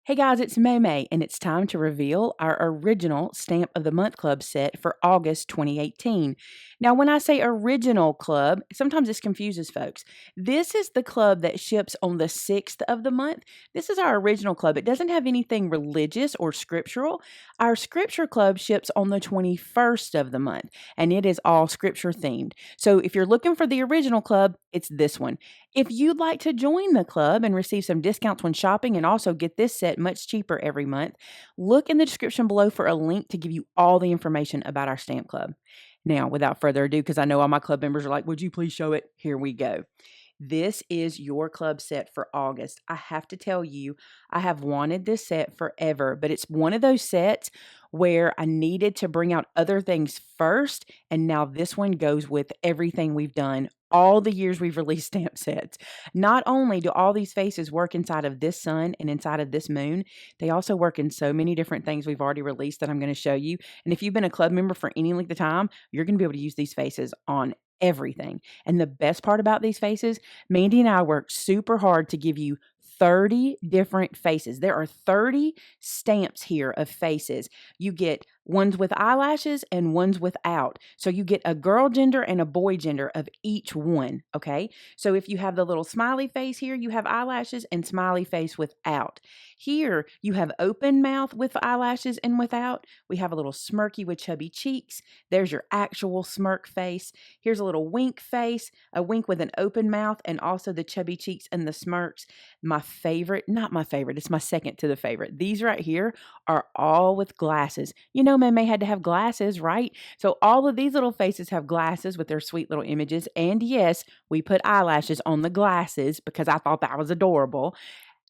Hey guys, it's Maymay, and it's time to reveal our original Stamp of the Month Club set for August 2018. Now, when I say original club, sometimes this confuses folks. This is the club that ships on the 6th of the month. This is our original club. It doesn't have anything religious or scriptural. Our scripture club ships on the 21st of the month, and it is all scripture themed. So if you're looking for the original club, it's this one. If you'd like to join the club and receive some discounts when shopping and also get this set much cheaper every month, look in the description below for a link to give you all the information about our stamp club. Now, without further ado, because I know all my club members are like, would you please show it? Here we go. This is your club set for August. I have to tell you, I have wanted this set forever, but it's one of those sets where I needed to bring out other things first, and now this one goes with everything we've done all the years we've released stamp sets. Not only do all these faces work inside of this sun and inside of this moon, they also work in so many different things we've already released that I'm going to show you. And if you've been a club member for any length of time, you're going to be able to use these faces on everything. And the best part about these faces, Mandy and I worked super hard to give you 30 different faces. There are 30 stamps here of faces. You get ones with eyelashes and ones without. So you get a girl gender and a boy gender of each one, okay? So if you have the little smiley face here, you have eyelashes and smiley face without. Here, you have open mouth with eyelashes and without. We have a little smirky with chubby cheeks. There's your actual smirk face. Here's a little wink face, a wink with an open mouth, and also the chubby cheeks and the smirks. My favorite, not my favorite, it's my second to the favorite. These right here are all with glasses. You know, Maymay had to have glasses, right? So all of these little faces have glasses with their sweet little images. And yes, we put eyelashes on the glasses because I thought that was adorable.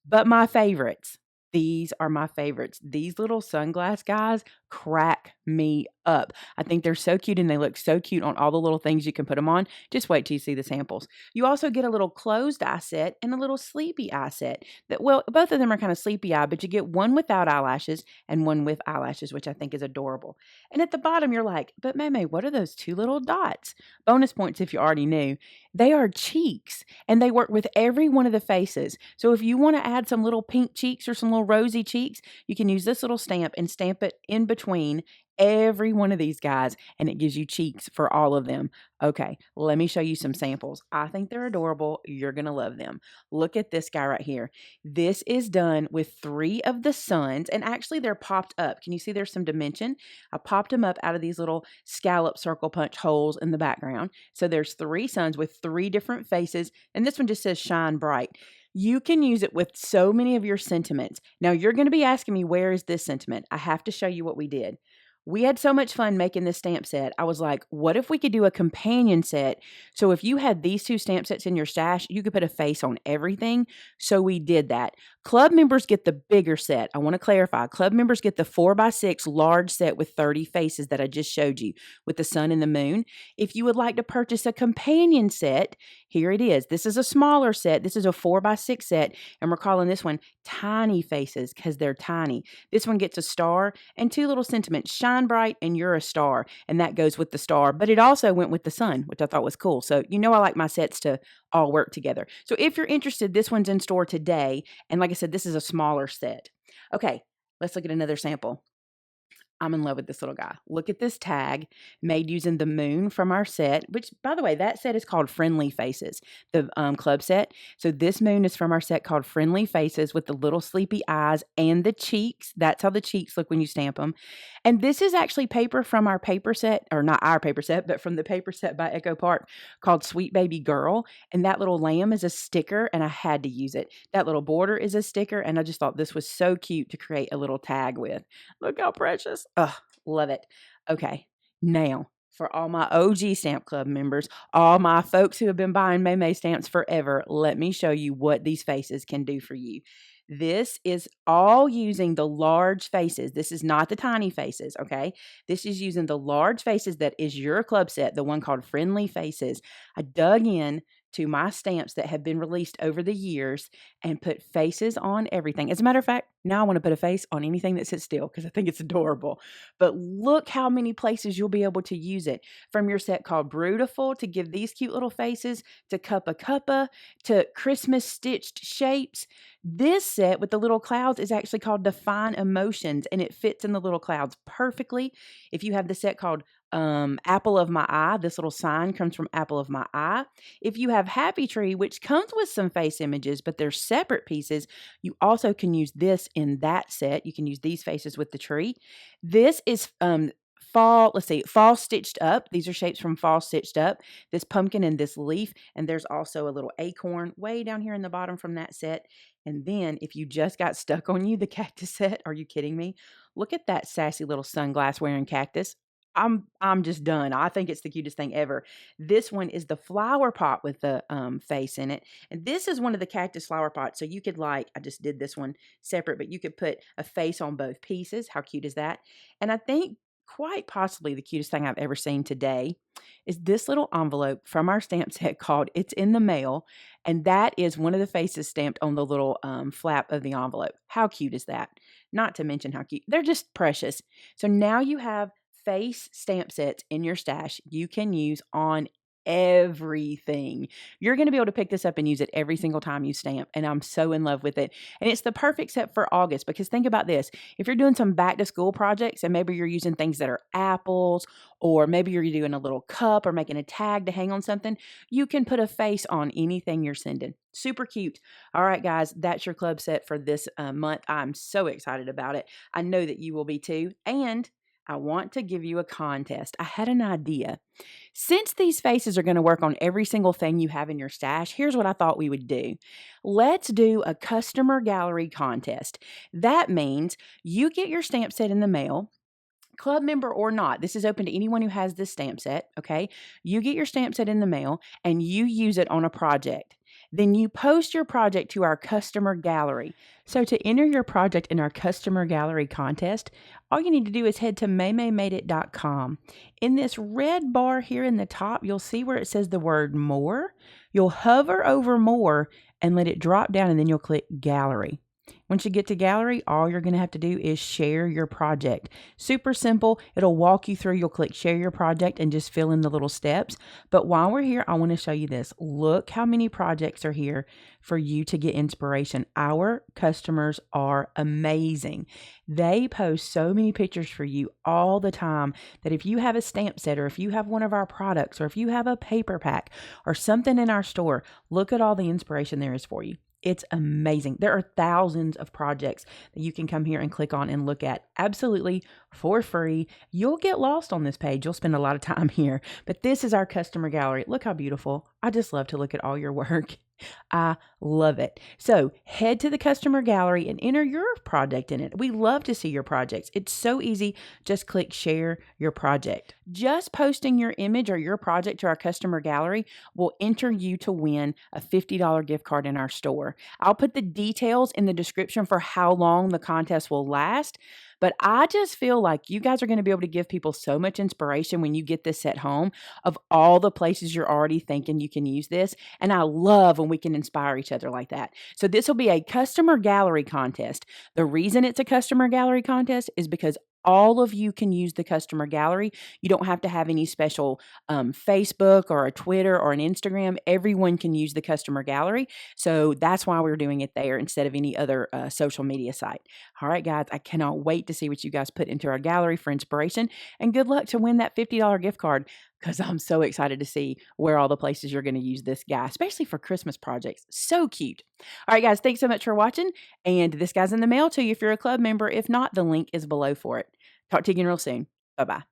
But my favorites, these are my favorites. These little sunglass guys crack me up. I think they're so cute and they look so cute on all the little things you can put them on. Just wait till you see the samples. You also get a little closed eye set and a little sleepy eye set. Well, both of them are kind of sleepy eye, but you get one without eyelashes and one with eyelashes, which I think is adorable. And at the bottom, you're like, but Maymay, what are those two little dots? Bonus points if you already knew. They are cheeks and they work with every one of the faces. So if you want to add some little pink cheeks or some little rosy cheeks, you can use this little stamp and stamp it in between every one of these guys, and it gives you cheeks for all of them. Okay, let me show you some samples. I think they're adorable. You're going to love them. Look at this guy right here. This is done with 3 of the suns, and actually they're popped up. Can you see there's some dimension? I popped them up out of these little scallop circle punch holes in the background. So there's 3 suns with 3 different faces, and this one just says shine bright. You can use it with so many of your sentiments. Now, you're going to be asking me, where is this sentiment? I have to show you what we did. We had so much fun making this stamp set. I was like, what if we could do a companion set? So if you had these 2 stamp sets in your stash, you could put a face on everything. So we did that. Club members get the bigger set. I want to clarify. Club members get the 4x6 large set with 30 faces that I just showed you with the sun and the moon. If you would like to purchase a companion set, here it is. This is a smaller set. This is a 4x6 set, and we're calling this one Tiny Faces because they're tiny. This one gets a star and 2 little sentiments, shine bright and you're a star, and that goes with the star, but it also went with the sun, which I thought was cool. So you know I like my sets to all work together. So if you're interested, this one's in store today, and like I said, this is a smaller set. Okay, let's look at another sample. I'm in love with this little guy. Look at this tag made using the moon from our set, which, by the way, that set is called Friendly Faces, the club set. So this moon is from our set called Friendly Faces with the little sleepy eyes and the cheeks. That's how the cheeks look when you stamp them. And this is actually paper from our paper set, or not our paper set, but from the paper set by Echo Park called Sweet Baby Girl. And that little lamb is a sticker, and I had to use it. That little border is a sticker, and I just thought this was so cute to create a little tag with. Look how precious. Oh, love it. Okay, now for all my OG Stamp Club members, all my folks who have been buying Maymay stamps forever, let me show you what these faces can do for you. This is all using the large faces. This is not the tiny faces, okay? This is using the large faces that is your club set, the one called Friendly Faces. I dug in to my stamps that have been released over the years and put faces on everything. As a matter of fact, now I want to put a face on anything that sits still because I think it's adorable. But look how many places you'll be able to use it. From your set called Brutiful to give these cute little faces, to Cuppa Cuppa, to Christmas stitched shapes. This set with the little clouds is actually called Define Emotions, and it fits in the little clouds perfectly. If you have the set called Apple of My Eye, this little sign comes from Apple of My Eye. If you have Happy Tree, which comes with some face images, but they're separate pieces, you also can use this in that set. You can use these faces with the tree. This is fall, let's see, fall stitched up. These are shapes from fall stitched up. This pumpkin and this leaf, and there's also a little acorn way down here in the bottom from that set. And then if you just got stuck on you, the cactus set, are you kidding me? Look at that sassy little sunglass wearing cactus. I'm just done. I think it's the cutest thing ever. This one is the flower pot with the face in it. And this is one of the cactus flower pots. So you could I just did this one separate, but you could put a face on both pieces. How cute is that? And I think quite possibly the cutest thing I've ever seen today is this little envelope from our stamp set called It's in the Mail. And that is one of the faces stamped on the little flap of the envelope. How cute is that? Not to mention how cute. They're just precious. So now you have face stamp sets in your stash you can use on everything. You're going to be able to pick this up and use it every single time you stamp, and I'm so in love with it. And it's the perfect set for August because think about this. If you're doing some back to school projects and maybe you're using things that are apples, or maybe you're doing a little cup or making a tag to hang on something, you can put a face on anything you're sending. Super cute. All right, guys, that's your club set for this month. I'm so excited about it. I know that you will be too. And I want to give you a contest. I had an idea. Since these faces are going to work on every single thing you have in your stash, here's what I thought we would do. Let's do a customer gallery contest. That means you get your stamp set in the mail, club member or not. This is open to anyone who has this stamp set, okay? You get your stamp set in the mail and you use it on a project. Then you post your project to our customer gallery. So to enter your project in our customer gallery contest, all you need to do is head to maymaymadeit.com. In this red bar here in the top, you'll see where it says the word more. You'll hover over more and let it drop down, and then you'll click gallery. Once you get to gallery, all you're going to have to do is share your project. Super simple. It'll walk you through. You'll click share your project and just fill in the little steps. But while we're here, I want to show you this. Look how many projects are here for you to get inspiration. Our customers are amazing. They post so many pictures for you all the time that if you have a stamp set, or if you have one of our products, or if you have a paper pack or something in our store, look at all the inspiration there is for you. It's amazing. There are thousands of projects that you can come here and click on and look at absolutely for free. You'll get lost on this page. You'll spend a lot of time here, but this is our customer gallery. Look how beautiful. I just love to look at all your work. I love it. So head to the customer gallery and enter your project in it. We love to see your projects. It's so easy. Just click share your project. Just posting your image or your project to our customer gallery will enter you to win a $50 gift card in our store. I'll put the details in the description for how long the contest will last. But I just feel like you guys are going to be able to give people so much inspiration when you get this set home of all the places you're already thinking you can use this. And I love when we can inspire each other like that. So this will be a customer gallery contest. The reason it's a customer gallery contest is because all of you can use the customer gallery. You don't have to have any special Facebook or a Twitter or an Instagram. Everyone can use the customer gallery. So that's why we're doing it there instead of any other social media site. All right, guys, I cannot wait to see what you guys put into our gallery for inspiration. And good luck to win that $50 gift card, because I'm so excited to see where all the places you're going to use this guy, especially for Christmas projects. So cute. All right, guys, thanks so much for watching. And this guy's in the mail to you if you're a club member. If not, the link is below for it. Talk to you again real soon. Bye-bye.